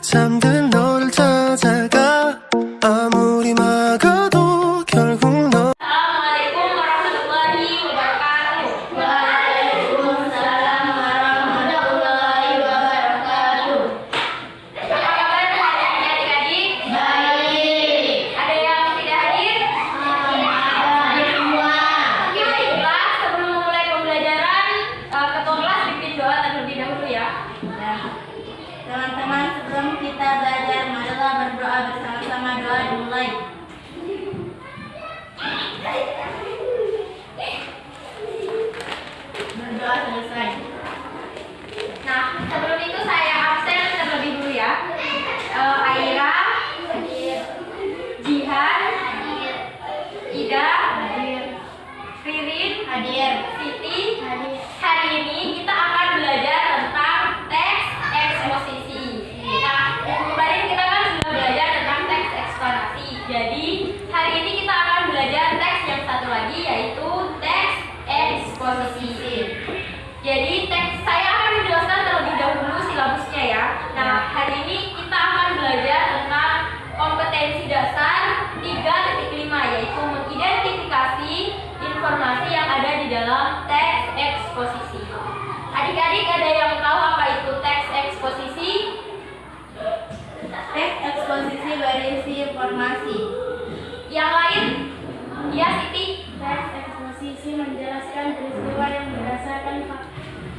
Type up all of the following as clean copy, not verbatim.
잠든 너를 찾아가 아무리 막아도 결국 너 Assalamualaikum warahmatullahi wabarakatuh. Waalaikumsalam warahmatullahi wabarakatuh. Apa kabar hari ini adik-adik? Baik. Ada yang tidak hadir? Ada semua. Oke, baiklah. Sebelum memulai pembelajaran, ketua kelas pimpin doa terlebih dahulu ya. Teman-teman, sebelum kita belajar, marilah berdoa bersama-sama. Doa dimulai. Berdoa selesai. Nah, sebelum itu saya absen terlebih dulu ya. Aira, Jihan, Ida, Ririn, Hadir. Siti. Hari ini kita akan belajar tentang teks eksposisi. Nah, kemarin kita kan sudah belajar tentang teks eksplorasi. Jadi, hari ini kita akan belajar teks yang satu lagi, yaitu teks eksposisi. Jadi, saya akan menjelaskan terlebih dahulu silabusnya ya. Nah, hari ini kita akan belajar tentang kompetensi dasar 3.5, yaitu mengidentifikasi informasi yang ada di dalam teks eksposisi. Adik-adik ada yang tahu apa itu teks eksposisi? Teks eksposisi berisi informasi. Yang lain? Ya, Siti? Teks eksposisi menjelaskan peristiwa yang berdasarkan fakta.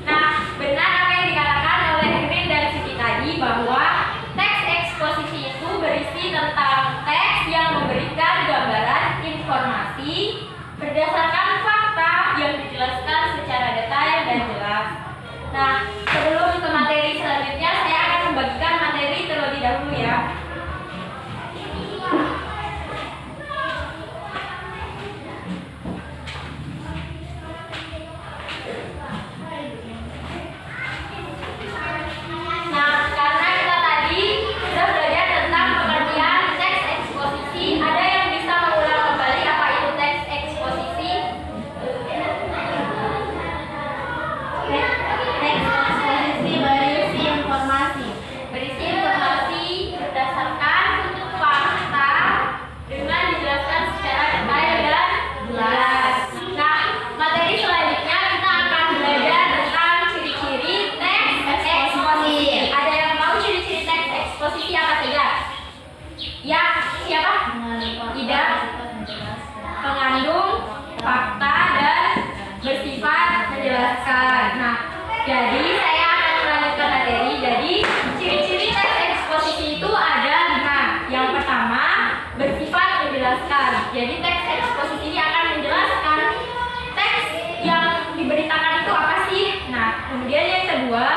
Nah, benar apa yang dikatakan oleh Ririn dan Siti tadi, bahwa teks eksposisi itu berisi tentang teks yang memberikan gambaran informasi berdasarkan fakta yang dijelaskan secara detail dan jelas. Nah, sebelum ke materi selanjutnya, saya akan membagikan materi terlebih dahulu ya. Nah, karena kita tadi sudah belajar tentang pengertian teks eksposisi, ada yang bisa mengulang kembali apa itu teks eksposisi? Teks eksposisi berisi informasi. Berisi informasi berdasarkan fakta dengan dijelaskan secara detail dan jelas. Nah, materi selanjutnya kita akan belajar tentang ciri-ciri teks eksposisi. Ada yang tahu ciri-ciri teks eksposisi apa saja? Ya, siapa? Ida. Mengandung fakta dan bersifat menjelaskan. Nah, jadi saya akan melanjutkan materi. Jadi ciri-ciri teks eksposisi itu ada 5. Yang pertama, bersifat menjelaskan. Jadi teks eksposisi ini akan menjelaskan teks yang diberitakan itu apa sih. Nah, kemudian yang kedua,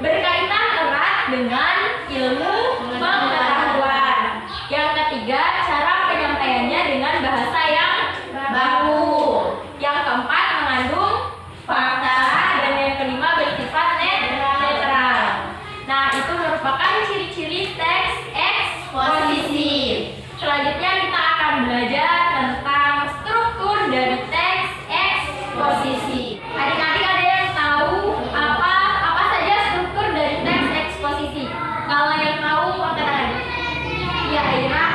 berkaitan erat dengan ilmu pengetahuan. Yang ketiga, cara penyampaiannya dengan bahasa yang baku. Yang keempat, mengandung fakta. Dan yang kelima, bersifat netral. Nah, itu merupakan ciri-ciri teks eksposisi. Selanjutnya kita akan belajar tentang struktur dari teks eksposisi. Adik-adik ada yang tahu apa saja struktur dari teks eksposisi? Kalau yang tahu, angkat tangan. Ya, Aira.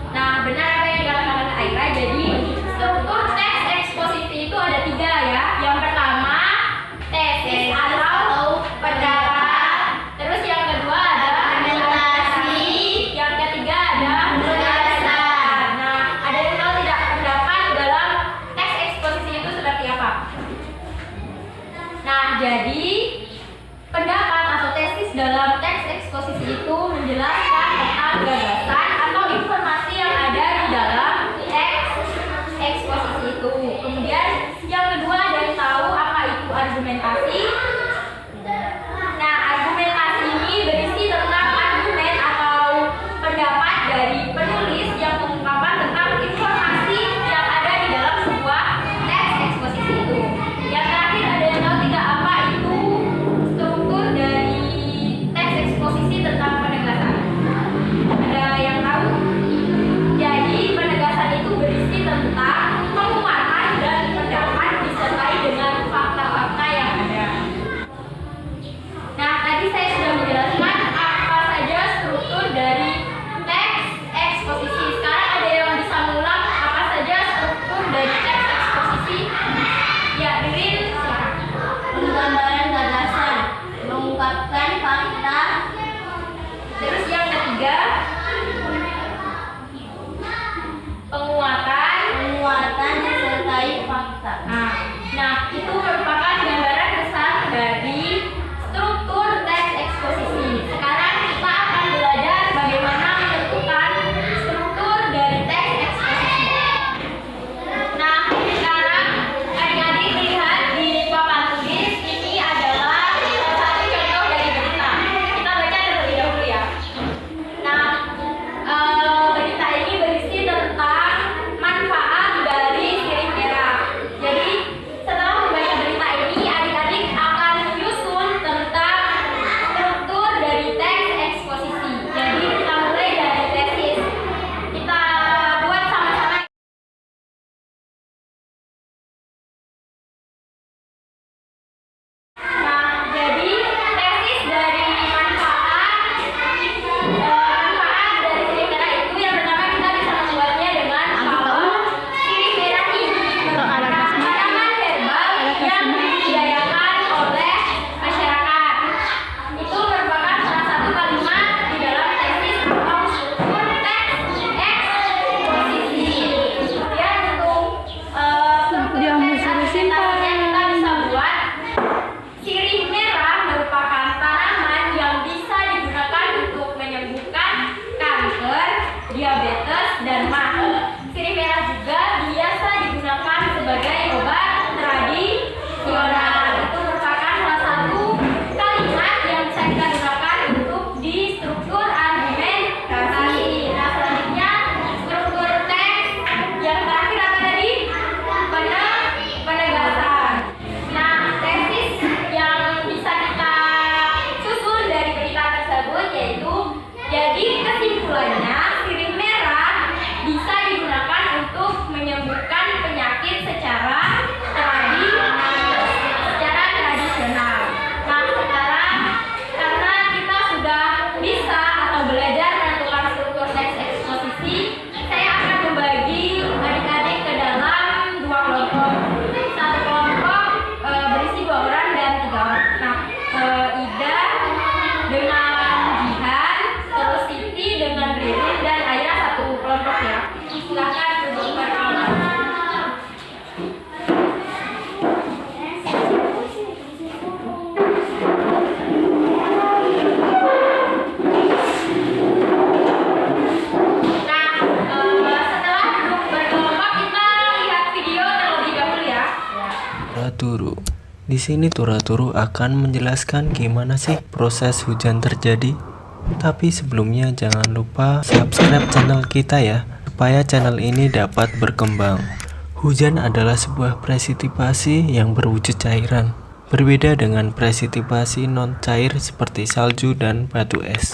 Nah, benar apa yang dikatakan Aira. Jadi, struktur teks eksposisi itu ada 3 ya. Yang pertama, tesis atau pendapat. Terus yang kedua ada argumentasi. Yang ketiga ada penjelasan. Nah, ada yang tahu tidak pendapat dalam teks eksposisi itu seperti apa? Nah, jadi pendapat atau tesis dalam teks eksposisi itu menjelaskan tentang gagasan atau informasi yang ada di dalam teks eksposisi itu. Kemudian yang kedua, ada yang tahu apa itu argumentasi? Nah, argumentasi ini berisi tentang argumen atau pendapat dari penulis yang mengungkapkan tentang informasi yang ada di dalam sebuah teks eksposisi itu. Yang terakhir, ada yang tahu tidak apa itu struktur dari teks eksposisi tentang penegasan? Di sini Turaturu akan menjelaskan gimana sih proses hujan terjadi. Tapi sebelumnya jangan lupa subscribe channel kita ya, supaya channel ini dapat berkembang. Hujan adalah sebuah presipitasi yang berwujud cairan, berbeda dengan presipitasi non cair seperti salju dan batu es.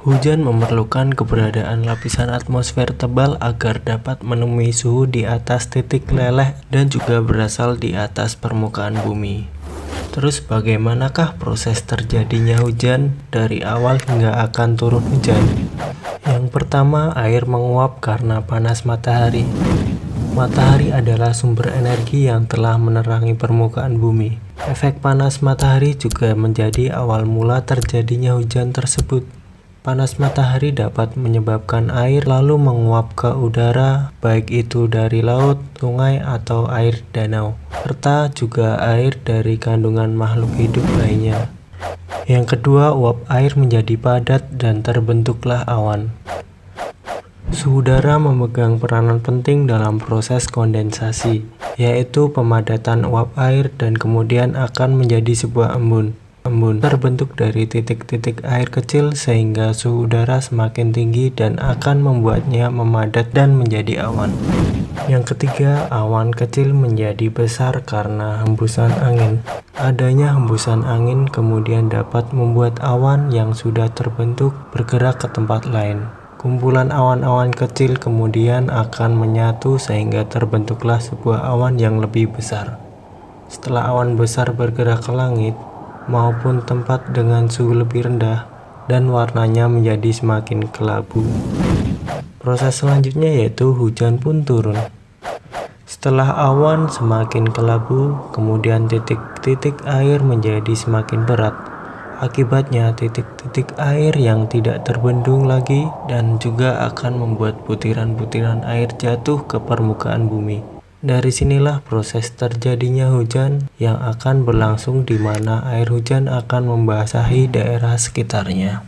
Hujan memerlukan keberadaan lapisan atmosfer tebal agar dapat menemui suhu di atas titik leleh dan juga berasal di atas permukaan bumi. Terus bagaimanakah proses terjadinya hujan dari awal hingga akan turun hujan? Yang pertama, air menguap karena panas matahari. Matahari adalah sumber energi yang telah menerangi permukaan bumi. Efek panas matahari juga menjadi awal mula terjadinya hujan tersebut. Panas matahari dapat menyebabkan air lalu menguap ke udara, baik itu dari laut, sungai, atau air danau, serta juga air dari kandungan makhluk hidup lainnya. Yang kedua, uap air menjadi padat dan terbentuklah awan. Suhu udara memegang peranan penting dalam proses kondensasi, yaitu pemadatan uap air dan kemudian akan menjadi sebuah embun. Embun terbentuk dari titik-titik air kecil sehingga suhu udara semakin tinggi dan akan membuatnya memadat dan menjadi awan. Yang ketiga, awan kecil menjadi besar karena hembusan angin. Adanya hembusan angin kemudian dapat membuat awan yang sudah terbentuk bergerak ke tempat lain. Kumpulan awan-awan kecil kemudian akan menyatu sehingga terbentuklah sebuah awan yang lebih besar. Setelah awan besar bergerak ke langit maupun tempat dengan suhu lebih rendah dan warnanya menjadi semakin kelabu. Proses selanjutnya yaitu hujan pun turun. Setelah awan semakin kelabu, kemudian titik-titik air menjadi semakin berat. Akibatnya titik-titik air yang tidak terbendung lagi dan juga akan membuat butiran-butiran air jatuh ke permukaan bumi. Dari sinilah proses terjadinya hujan yang akan berlangsung di mana air hujan akan membasahi daerah sekitarnya.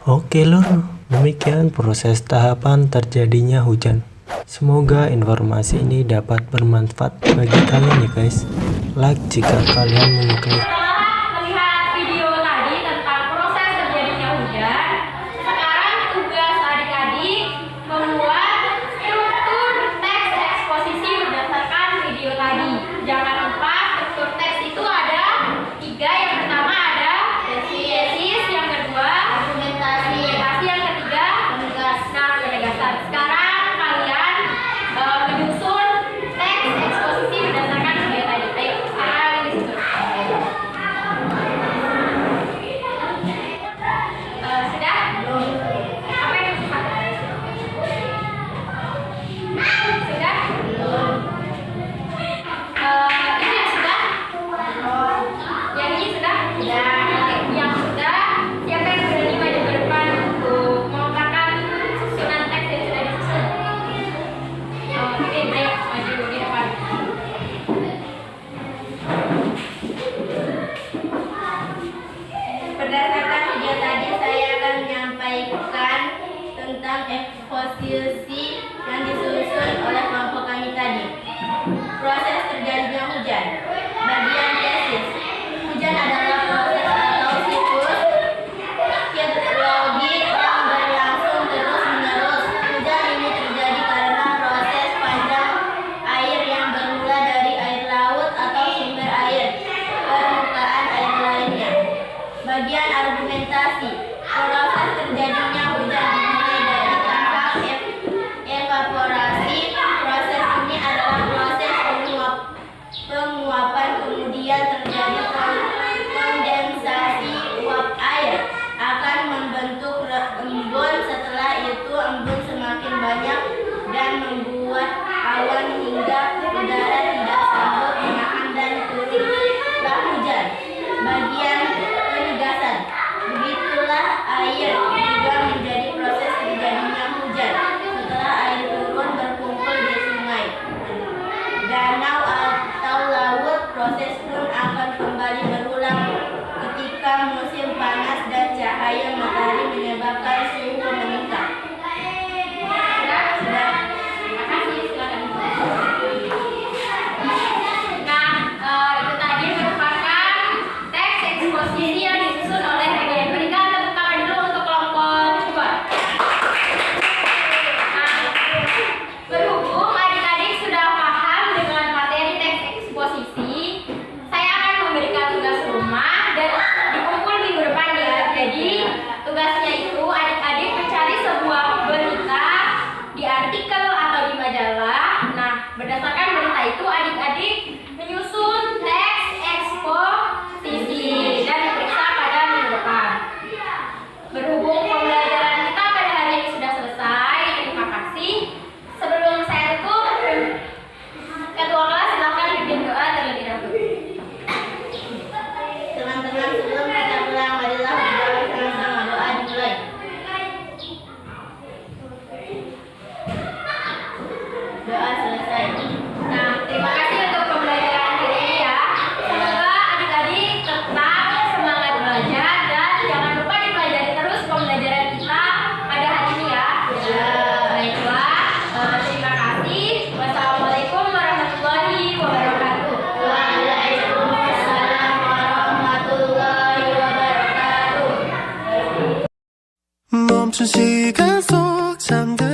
Oke lor, demikian proses tahapan terjadinya hujan. Semoga informasi ini dapat bermanfaat bagi kalian ya guys. Like jika kalian menyukai. Setelah melihat video tadi tentang proses terjadinya hujan, sekarang tugas adik-adik membuat struktur teks eksposisi berdasarkan video tadi. Jangan lupa struktur teks itu ada 3. Yang pertama ada tesis, yang kedua argumentasi, yang ketiga penegasan. Sekarang kalian menyusun teks eksposisi berdasarkan video tadi. Ayo, sekarang disusun. Sudah? Apa yang susah? Sudah? Ini yang sudah? Yang ini sudah? Sudah. Oke, yang sudah, siapa yang berani maju ke depan untuk mengungkapkan susunan teks yang sudah disusun? Oke, ayo maju di depan. Berdasarkan video tadi, saya akan menyampaikan tentang eksposisi yang disusun oleh kelompok kami tadi. Proses terjadinya hujan. Bagian tesis. Hujan adalah proses atau siklus hidrologi yang berlangsung terus-menerus. Hujan ini terjadi karena proses panjang air yang bermula dari air laut atau sumber air, permukaan air lainnya. Bagian argumentasi. Proses terjadinya hujan dimulai dari tahap evaporasi. Proses ini adalah proses penguapan, kemudian terjadi kondensasi. Uap air akan membentuk embun. Setelah itu embun semakin banyak dan membuat awan hingga udara tidak sanggup menahan dan turunlah hujan. Bagian penegasan. Begitulah Doa selesai. Nah, terima kasih untuk pembelajaran hari ini ya. Semoga adik-adik tetap semangat belajar dan jangan lupa dipelajari terus pembelajaran kita pada hari ini ya. Baiklah, terima kasih. Wassalamualaikum warahmatullahi wabarakatuh. Waalaikumsalam warahmatullahi wabarakatuh. 멈춘 시간 속 잠들